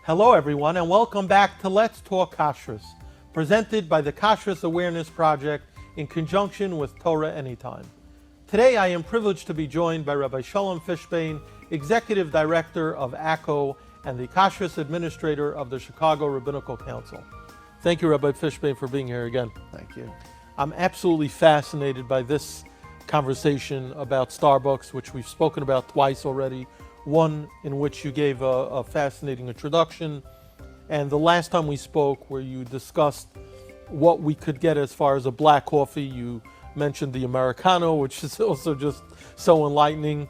Hello, everyone, and welcome back to Let's Talk Kashrus, presented by the Kashrus Awareness Project in conjunction with Torah Anytime. Today, I am privileged to be joined by Rabbi Sholem Fishbane, Executive Director of ACO and the Kashrus Administrator of the Chicago Rabbinical Council. Thank you, Rabbi Fishbane, for being here again. Thank you. I'm absolutely fascinated by this conversation about Starbucks, which we've spoken about twice already. One in which you gave a fascinating introduction, and the last time we spoke where you discussed what we could get as far as a black coffee, you mentioned the Americano, which is also just so enlightening.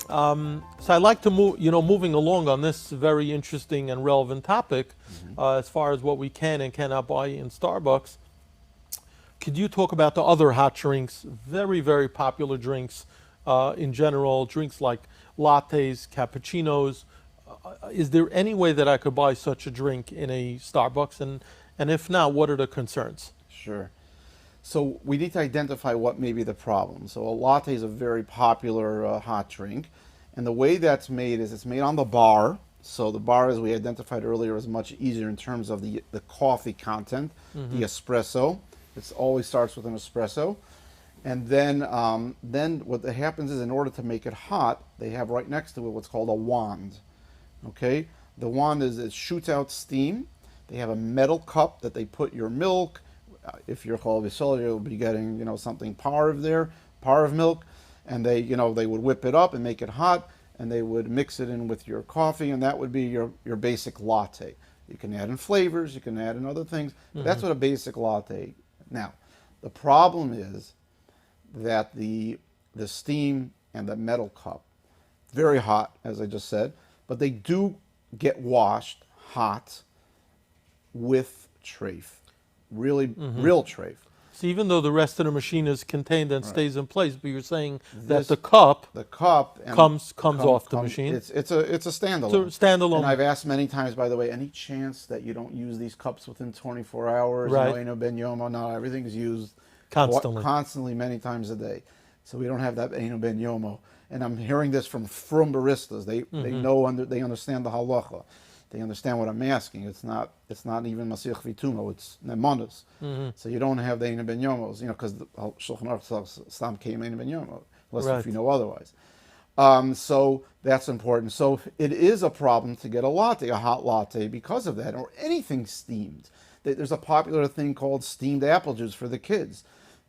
So I'd like to move, moving along on this very interesting and relevant topic, as far as what we can and cannot buy in Starbucks. Could you talk about the other hot drinks, very, very popular drinks in general, drinks like lattes, cappuccinos? Is there any way that I could buy such a drink in a Starbucks? And if not, what are the concerns? Sure. So we need to identify what may be the problem. So a latte is a very popular hot drink. And the way that's made is it's made on the bar. So the bar, as we identified earlier, is much easier in terms of the coffee content, the espresso. It always starts with an espresso. And then what happens is, in order to make it hot, they have right next to it what's called a wand. Okay? The wand it shoots out steam. They have a metal cup that they put your milk. If you're called Vishal, you'll be getting, something par of milk. And they would whip it up and make it hot, and they would mix it in with your coffee, and that would be your basic latte. You can add in flavors, you can add in other things. But that's what a basic latte. Now, the problem is that the steam and the metal cup, very hot, as I just said, but they do get washed hot with trafe, really real trafe. So even though the rest of the machine is contained and stays in place, but you're saying that the cup comes off the machine. It's a standalone. It's a standalone. And I've asked many times, by the way, any chance that you don't use these cups within 24 hours? Right. Ben Yomo, no, everything is used Constantly, many times a day. So we don't have that Ben Yomo. And I'm hearing this from baristas. They they understand the halacha. They understand what I'm asking. It's not even Masich Vitumo, it's Nemonis. So you don't have the Ein Ben Yomos, because the Shulchan Aruch says Stam came Ein Ben Yomo, unless if you know otherwise. So that's important. So it is a problem to get a latte, a hot latte, because of that, or anything steamed. There's a popular thing called steamed apple juice for the kids.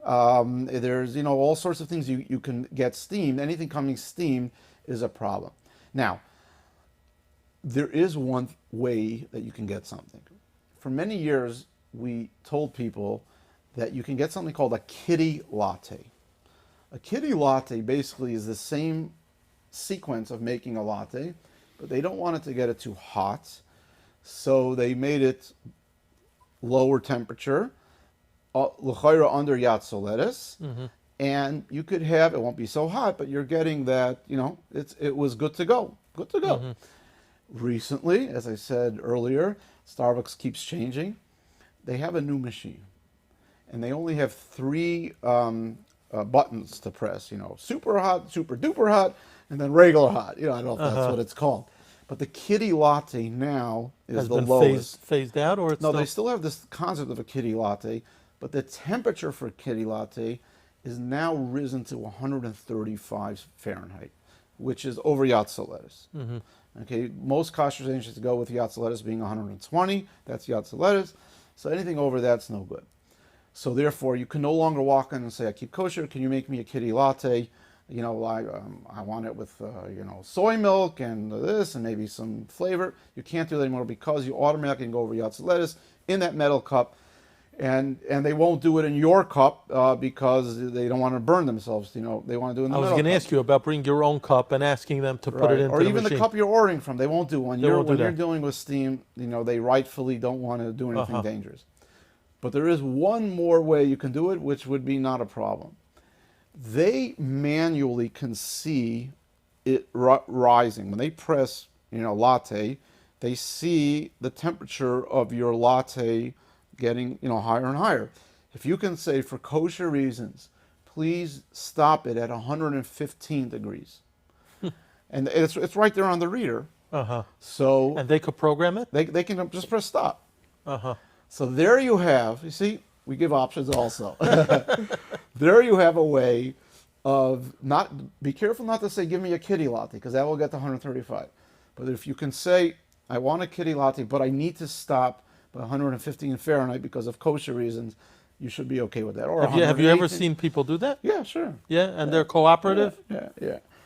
There's all sorts of things you can get steamed. Anything coming steamed is a problem. Now, there is one way that you can get something. For many years, we told people that you can get something called a kitty latte. A kitty latte basically is the same sequence of making a latte, but they don't want it to get it too hot, so they made it lower temperature, l'chayra under yatsoletis, and you could have, it won't be so hot, but you're getting that, it was good to go. Good to go. Recently, as I said earlier, Starbucks keeps changing. They have a new machine, and they only have 3 buttons to press. Super hot, super duper hot, and then regular hot. I don't know if that's what it's called. But the kitty latte now is the lowest. Phased out, or it's they still have this concept of a kitty latte, but the temperature for a kitty latte is now risen to 135 Fahrenheit, which is over yatsoletis. Okay, most kosher agencies go with yatsoletis being 120. That's yatsoletis. So anything over that's no good. So therefore, you can no longer walk in and say, "I keep kosher. Can you make me a kitty latte? I want it with soy milk and this and maybe some flavor." You can't do that anymore because you automatically go over yatsoletis in that metal cup, and they won't do it in your cup because they don't want to burn themselves. They want to do it in the metal cup. I was going to ask you about bringing your own cup and asking them to put it into the machine. Or even the cup you're ordering from. They won't do one. When you're dealing with steam, they rightfully don't want to do anything dangerous. But there is one more way you can do it, which would be not a problem. They manually can see it rising. When they press, latte, they see the temperature of your latte getting, higher and higher. If you can say, for kosher reasons, please stop it at 115 degrees. And it's right there on the reader. So And they could program it? they can just press stop. Uh-huh. So there you have, you see, we give options also. There you have a way of not, be careful not to say, give me a kitty latte, because that will get to 135. But if you can say, I want a kitty latte, but I need to stop by 115 Fahrenheit because of kosher reasons, you should be okay with that. Or Have you ever 118. seen people do that? Yeah, sure. Yeah, and they're cooperative? Yeah.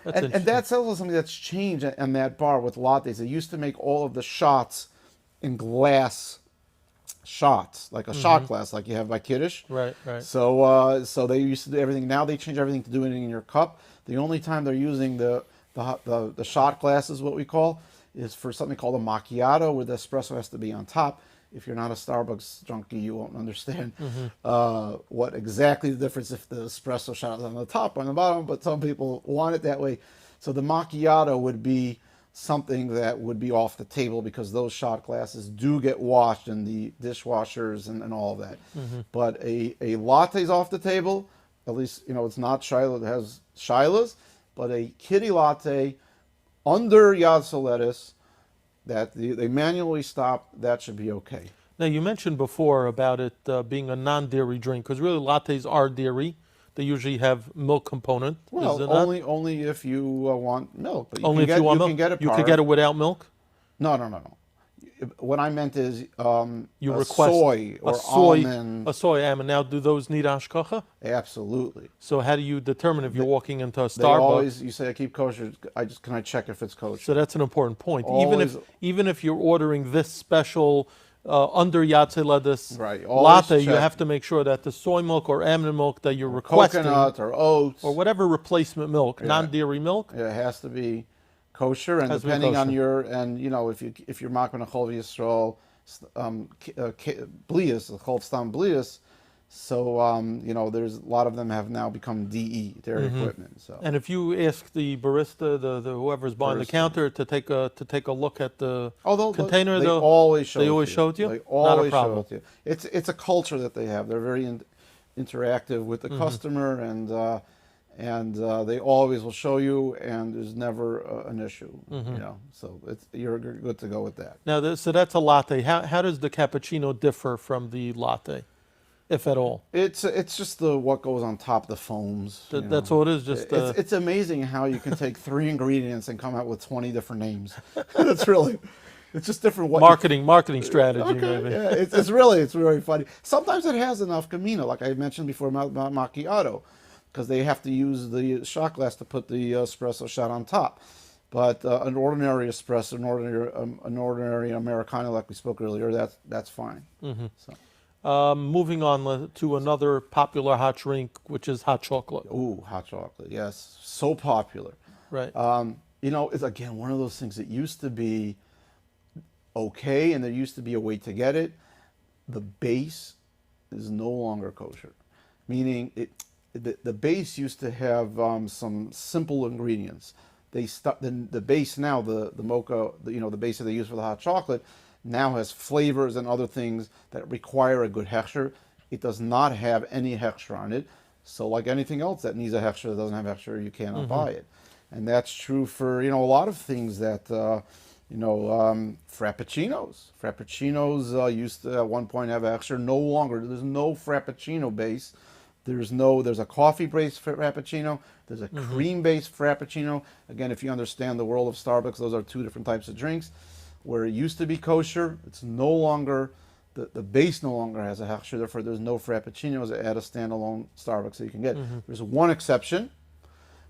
That's And interesting. that's also something that's changed in that bar with lattes. They used to make all of the shots in glass shots, like a shot glass, like you have by Kiddush. Right. So they used to do everything. Now they change everything to do it in your cup. The only time they're using the shot glass is what we call is for something called a macchiato, where the espresso has to be on top. If you're not a Starbucks junkie, you won't understand what exactly the difference if the espresso shot is on the top or on the bottom, but some people want it that way. So the macchiato would be something that would be off the table because those shot glasses do get washed in the dishwashers and all of that. But a latte's off the table, at least, it's not Shiloh, it has Shiloh's, but a kitty latte under Yad Soletis, that they manually stop, that should be okay. Now, you mentioned before about it being a non-dairy drink, because really lattes are dairy. They usually have milk component. Well, is it not? only if you want milk. But Only if you want milk? Can get it you could get it without milk? No. What I meant is You a request soy or almond. A soy almond. Now, do those need ashkacha? Absolutely. So how do you determine if you're walking into a They Starbucks? always, you say, I keep kosher. Can I check if it's kosher? So that's an important point. Always- Even if you're ordering this special under Yatze Lattes Right, always latte, you check. have to make sure that the soy milk or almond milk that you're requesting, Coconut or oats. or whatever replacement milk, non-dairy milk, It has to be kosher, and Has to be depending on kosher. your if you're makban a chol v'yisrael blias, the chol stam blias, so there's a lot of them have now become DE dairy equipment. So and if you ask the barista, the whoever's behind the Barista. counter to take a look at the although container, they they'll- always show they it always to show it to you? They Not a always show problem. it to you. It's a culture that they have. They're very interactive with the customer, and they always will show you, and there's never an issue. So you're good to go with that. now. So that's a latte. How does the cappuccino differ from the latte, if at all? It's just what goes on top, the foams. That's all it is. Just it's amazing how you can take 3 ingredients and come out with 20 different names. It's just different. marketing strategy. Okay, Maybe. yeah, it's really funny. Sometimes it has enough camino, like I mentioned before about macchiato, because they have to use the shot glass to put the espresso shot on top. But an ordinary espresso, an ordinary Americano, like we spoke earlier, that's fine. So. Moving on to another popular hot drink, which is hot chocolate. Ooh, hot chocolate, yes, so popular. Right. It's again one of those things that used to be okay, and there used to be a way to get it. The base is no longer kosher, meaning the base used to have some simple ingredients. The base now, the Mocha, the base that they use for the hot chocolate, now has flavors and other things that require a good hechsher. It does not have any hechsher on it. So like anything else that needs a hechsher, that doesn't have hechsher, you cannot buy it. And that's true for, a lot of things that, frappuccinos. Frappuccinos used to at one point have a hechsher. No longer. There's no frappuccino base. There's a coffee-based frappuccino. There's a cream-based frappuccino. Again, if you understand the world of Starbucks, those are 2 different types of drinks. Where it used to be kosher, it's no longer, the base no longer has a hechsher, therefore there's no frappuccinos at a standalone Starbucks that you can get. There's one exception,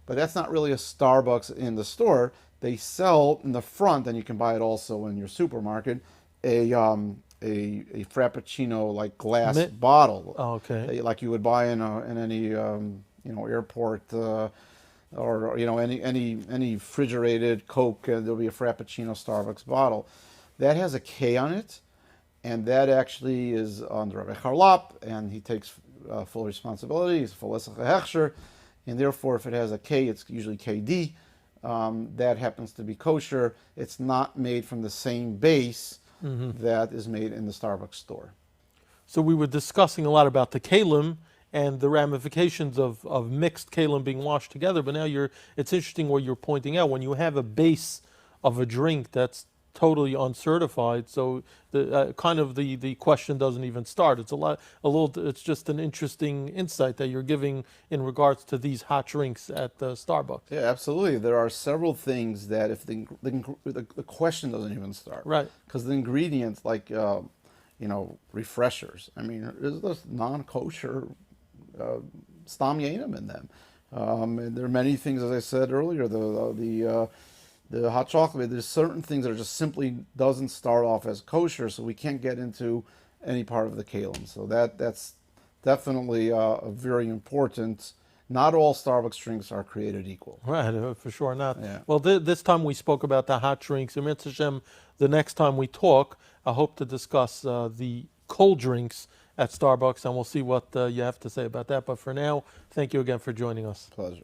but that's not really a Starbucks in the store. They sell in the front, and you can buy it also in your supermarket, a frappuccino like glass bottle. Oh, okay. Like you would buy in any airport. Or any refrigerated Coke, there'll be a Frappuccino Starbucks bottle. That has a K on it, and that actually is under Rabbi Charlap, and he takes full responsibility. He's full hechsher, and therefore, if it has a K, it's usually KD. That happens to be kosher. It's not made from the same base that is made in the Starbucks store. So we were discussing a lot about the kalim and the ramifications of mixed kalim being washed together. But now it's interesting what you're pointing out. When you have a base of a drink that's totally uncertified. So the question doesn't even start. It's just an interesting insight that you're giving in regards to these hot drinks at Starbucks. Yeah, absolutely. There are several things that if the question doesn't even start, Right. because the ingredients like refreshers. I mean, there's this non-kosher stam yenim in them, and there are many things, as I said earlier, the hot chocolate. There's certain things that are just simply doesn't start off as kosher, so we can't get into any part of the kalim. So that's definitely a very important. Not all Starbucks drinks are created equal. Right, for sure not. Yeah. Well, this time we spoke about the hot drinks. And Hashem, the next time we talk, I hope to discuss the cold drinks at Starbucks, and we'll see what you have to say about that. But for now, thank you again for joining us. Pleasure.